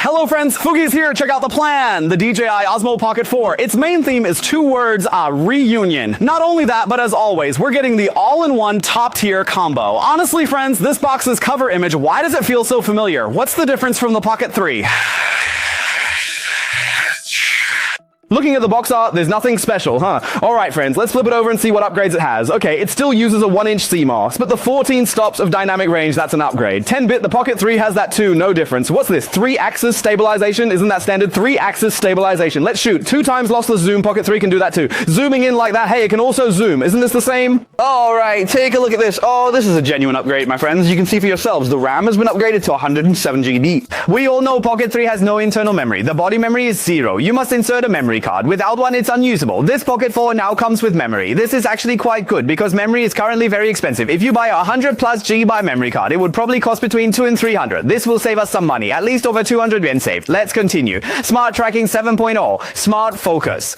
Hello friends, Fugi's here. Check out the plan. The DJI Osmo Pocket 4. Its main theme is two words, reunion. Not only that, but as always, we're getting the all-in-one top-tier combo. Honestly friends, this box's cover image, why does it feel so familiar? What's the difference from the Pocket 3? Looking at the box art, there's nothing special, huh? Alright friends, let's flip it over and see what upgrades it has. Okay, it still uses a 1-inch CMOS, but the 14 stops of dynamic range, that's an upgrade. 10-bit, the Pocket 3 has that too, no difference. What's this? 3-axis stabilization? Isn't that standard? 3-axis stabilization. Let's shoot. 2 times lossless zoom, Pocket 3 can do that too. Zooming in like that, hey, it can also zoom. Isn't this the same? Alright, take a look at this. Oh, this is a genuine upgrade, my friends. You can see for yourselves, the RAM has been upgraded to 107 GB. We all know Pocket 3 has no internal memory. The body memory is 0. You must insert a memory card. Without one, it's unusable. This Pocket 4 now comes with memory. This is actually quite good because memory is currently very expensive. If you buy a 100+ GB memory card, it would probably cost between 200 and 300. This will save us some money, at least over 200 yen saved. Let's continue. Smart Tracking 7.0. Smart Focus.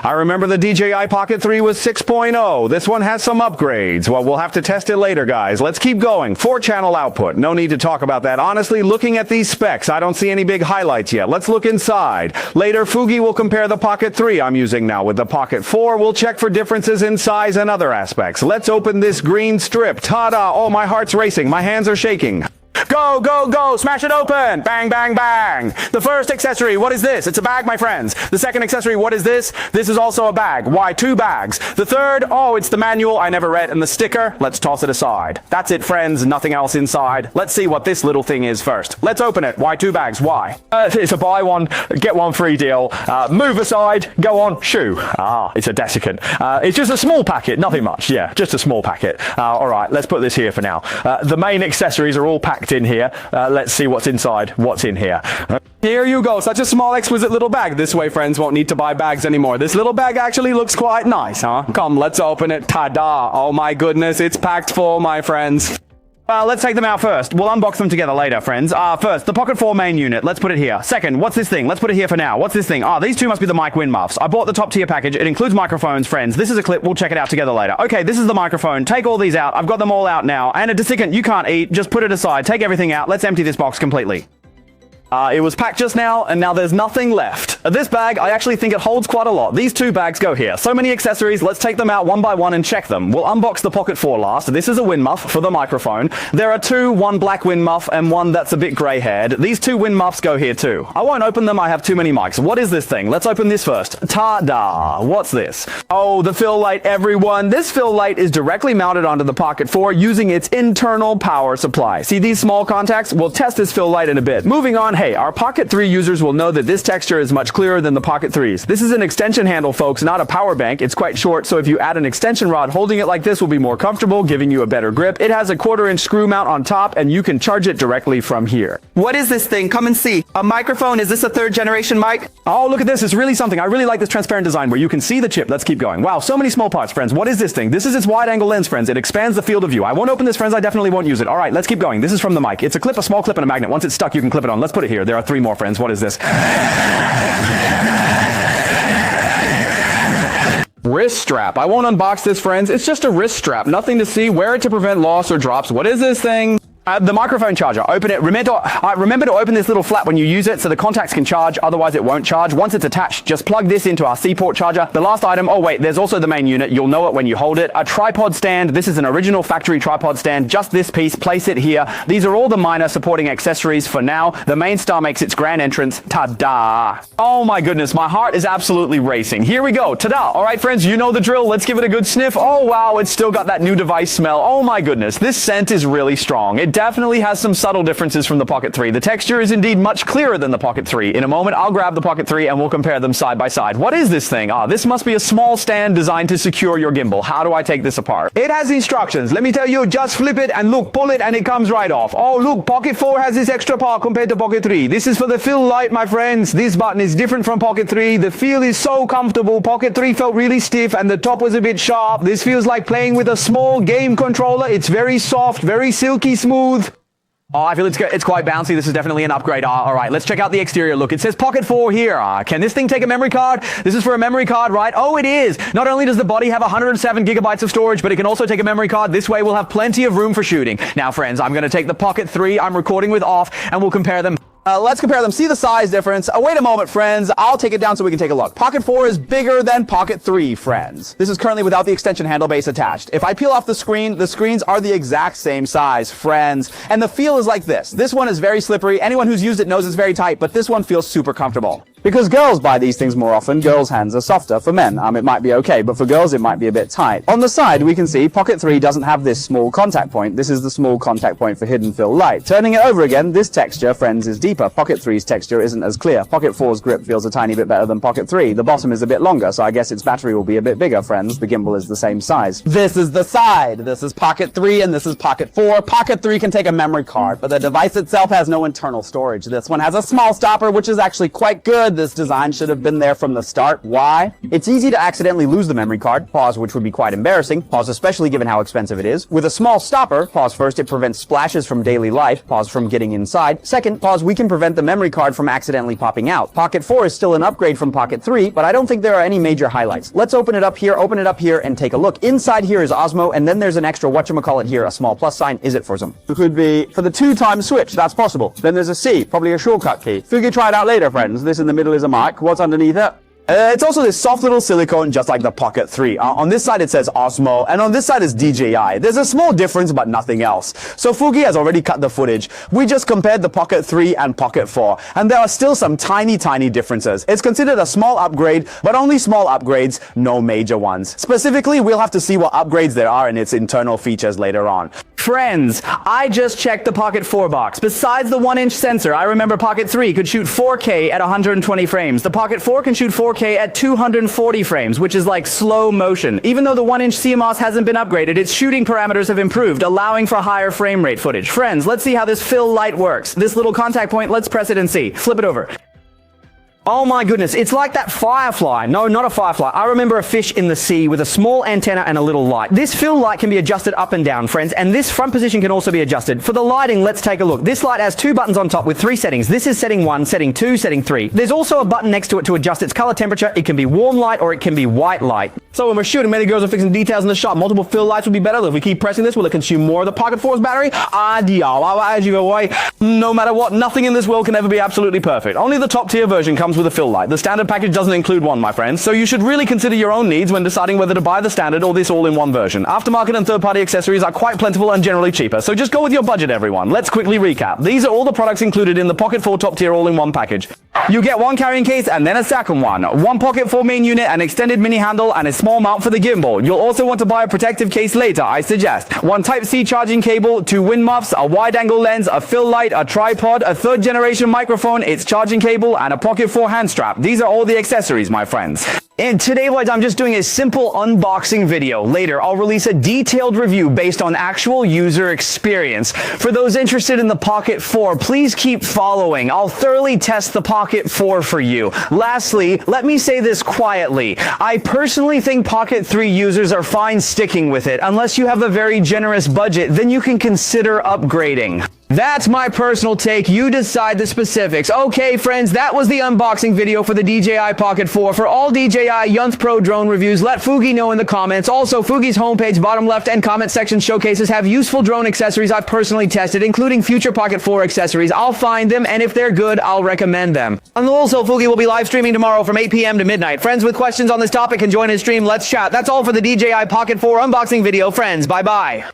I remember the DJI Pocket 3 was 6.0. This one has some upgrades. Well, we'll have to test it later, guys. Let's keep going. 4-channel output. No need to talk about that. Honestly, looking at these specs, I don't see any big highlights yet. Let's look inside. Later, Fugi will compare the Pocket 3 I'm using now with the Pocket 4. We'll check for differences in size and other aspects. Let's open this green strip. Ta-da! Oh, my heart's racing. My hands are shaking. Go, go, go! Smash it open! Bang, bang, bang! The first accessory, what is this? It's a bag, my friends. The second accessory, what is this? This is also a bag. Why 2 bags? The third, oh, it's the manual I never read, and the sticker, let's toss it aside. That's it, friends. Nothing else inside. Let's see what this little thing is first. Let's open it. Why 2 bags? Why? It's a buy one, get one free deal. Move aside, go on, shoo. Ah, it's a desiccant. It's just a small packet, nothing much. Yeah, just a small packet. Alright, let's put this here for now. The main accessories are all packed in here. Let's see what's inside. What's in here? Here you go. Such a small, exquisite little bag. This way, friends won't need to buy bags anymore. This little bag actually looks quite nice, huh? Come, let's open it. Ta-da! Oh my goodness, it's packed full, my friends. Let's take them out first. We'll unbox them together later, friends. First, the Pocket 4 main unit. Let's put it here. Second, what's this thing? Let's put it here for now. What's this thing? These two must be the mic wind muffs. I bought the top tier package. It includes microphones, friends. This is a clip. We'll check it out together later. Okay, this is the microphone. Take all these out. I've got them all out now. And a desiccant you can't eat. Just put it aside. Take everything out. Let's empty this box completely. It was packed just now, and now there's nothing left. This bag, I actually think it holds quite a lot. These 2 bags go here. So many accessories, let's take them out one by one and check them. We'll unbox the Pocket 4 last. This is a wind muff for the microphone. There are 2, one black wind muff and one that's a bit grey-haired. These 2 wind muffs go here too. I won't open them, I have too many mics. What is this thing? Let's open this first. Ta-da! What's this? Oh, the fill light, everyone. This fill light is directly mounted onto the Pocket 4 using its internal power supply. See these small contacts? We'll test this fill light in a bit. Moving on, hey, our Pocket 3 users will know that this texture is much clearer than the Pocket 3's. This is an extension handle, folks, not a power bank. It's quite short, so if you add an extension rod, holding it like this will be more comfortable, giving you a better grip. It has a 1/4-inch screw mount on top, and you can charge it directly from here. What is this thing? Come and see. A microphone? Is this a 3rd generation mic? Oh, look at this. It's really something. I really like this transparent design where you can see the chip. Let's keep going. Wow, so many small parts, friends. What is this thing? This is its wide-angle lens, friends. It expands the field of view. I won't open this, friends. I definitely won't use it. All right, let's keep going. This is from the mic. It's a clip, a small clip, and a magnet. Once it's stuck, you can clip it on. Let's put it here. There are 3 more, friends. What is this? Wrist strap. I won't unbox this, friends. It's just a wrist strap. Nothing to see. Wear it to prevent loss or drops. What is this thing? The microphone charger. Open it. Remember to open this little flap when you use it so the contacts can charge, otherwise it won't charge. Once it's attached, just plug this into our C-port charger. The last item, oh wait, there's also the main unit. You'll know it when you hold it. A tripod stand. This is an original factory tripod stand. Just this piece. Place it here. These are all the minor supporting accessories for now. The main star makes its grand entrance. Ta-da! Oh my goodness, my heart is absolutely racing. Here we go. Ta-da! All right, friends, you know the drill. Let's give it a good sniff. Oh wow, it's still got that new device smell. Oh my goodness, this scent is really strong. It definitely has some subtle differences from the Pocket 3. The texture is indeed much clearer than the Pocket 3. In a moment, I'll grab the Pocket 3 and we'll compare them side by side. What is this thing? This must be a small stand designed to secure your gimbal. How do I take this apart? It has instructions. Let me tell you, just flip it and look, pull it and it comes right off. Oh, look, Pocket 4 has this extra power compared to Pocket 3. This is for the fill light, my friends. This button is different from Pocket 3. The feel is so comfortable. Pocket 3 felt really stiff and the top was a bit sharp. This feels like playing with a small game controller. It's very soft, very silky smooth. Oh, I feel it's quite bouncy. This is definitely an upgrade. All right, let's check out the exterior look. It says Pocket 4 here. Can this thing take a memory card? This is for a memory card, right? Oh, it is. Not only does the body have 107 gigabytes of storage, but it can also take a memory card. This way we'll have plenty of room for shooting. Now, friends, I'm going to take the Pocket 3 I'm recording with off, and we'll compare them. Let's compare them. See the size difference. Wait a moment, friends. I'll take it down so we can take a look. Pocket 4 is bigger than Pocket 3, friends. This is currently without the extension handle base attached. If I peel off the screens are the exact same size, friends. And the feel is like this. This one is very slippery. Anyone who's used it knows it's very tight, but this one feels super comfortable. Because girls buy these things more often, girls' hands are softer. For men, it might be okay, but for girls, it might be a bit tight. On the side, we can see Pocket 3 doesn't have this small contact point. This is the small contact point for hidden fill light. Turning it over again, this texture, friends, is deeper. Pocket 3's texture isn't as clear. Pocket 4's grip feels a tiny bit better than Pocket 3. The bottom is a bit longer, so I guess its battery will be a bit bigger, friends. The gimbal is the same size. This is the side. This is Pocket 3 and this is Pocket 4. Pocket 3 can take a memory card, but the device itself has no internal storage. This one has a small stopper, which is actually quite good. This design should have been there from the start. Why? It's easy to accidentally lose the memory card, pause, which would be quite embarrassing, pause especially given how expensive it is. With a small stopper, pause first, it prevents splashes from daily life, pause from getting inside. Second, pause, we can prevent the memory card from accidentally popping out. Pocket 4 is still an upgrade from Pocket 3, but I don't think there are any major highlights. Let's open it up here, and take a look. Inside here is Osmo, and then there's an extra whatchamacallit here, a small plus sign. Is it for some? It could be for the 2-time switch, that's possible. Then there's a C, probably a shortcut key. Fugi, try it out later, friends. This in the middle is a mic. What's underneath it? It's also this soft little silicone, just like the Pocket 3. On this side it says Osmo, and on this side is DJI. There's a small difference, but nothing else. So Fugi has already cut the footage. We just compared the Pocket 3 and Pocket 4, and there are still some tiny differences. It's considered a small upgrade, but only small upgrades, no major ones. Specifically, we'll have to see what upgrades there are in its internal features later on. Friends, I just checked the Pocket 4 box. Besides the 1-inch sensor, I remember Pocket 3 could shoot 4K at 120 frames. The Pocket 4 can shoot 4K at 240 frames, which is like slow motion. Even though the 1-inch CMOS hasn't been upgraded, its shooting parameters have improved, allowing for higher frame rate footage. Friends, let's see how this fill light works. This little contact point, let's press it and see. Flip it over. Oh my goodness, it's like that firefly. No, not a firefly. I remember a fish in the sea with a small antenna and a little light. This fill light can be adjusted up and down, friends, and this front position can also be adjusted. For the lighting, let's take a look. This light has 2 buttons on top with 3 settings. This is setting 1, setting 2, setting 3. There's also a button next to it to adjust its color temperature. It can be warm light or it can be white light. So when we're shooting, many girls are fixing details in the shop. Multiple fill lights would be better. If we keep pressing this, will it consume more of the Pocket 4's battery? No matter what, nothing in this world can ever be absolutely perfect. Only the top tier version comes with a fill light. The standard package doesn't include one, my friends, so you should really consider your own needs when deciding whether to buy the standard or this all-in-one version. Aftermarket and third-party accessories are quite plentiful and generally cheaper, so just go with your budget, everyone. Let's quickly recap. These are all the products included in the Pocket 4 top-tier all-in-one package. You get one carrying case and then a second one. One Pocket 4 main unit, an extended mini handle, and a small mount for the gimbal. You'll also want to buy a protective case later, I suggest. One Type-C charging cable, 2 wind muffs, a wide-angle lens, a fill light, a tripod, a third-generation microphone, its charging cable, and a Pocket 4 hand strap. These are all the accessories, my friends. And today what I'm just doing a simple unboxing video. Later, I'll release a detailed review based on actual user experience. For those interested in the Pocket 4, please keep following. I'll thoroughly test the Pocket 4 for you. Lastly, let me say this quietly. I personally think Pocket 3 users are fine sticking with it. Unless you have a very generous budget, then you can consider upgrading. That's my personal take. You decide the specifics. Okay, friends, that was the unboxing video for the DJI Pocket 4. For all DJI Yunth Pro drone reviews, let Fugi know in the comments. Also, Fugi's homepage, bottom left, and comment section showcases have useful drone accessories I've personally tested, including future Pocket 4 accessories. I'll find them, and if they're good, I'll recommend them. And also, Fugi will be live streaming tomorrow from 8 p.m. to midnight. Friends with questions on this topic can join his stream. Let's chat. That's all for the DJI Pocket 4 unboxing video. Friends, bye-bye.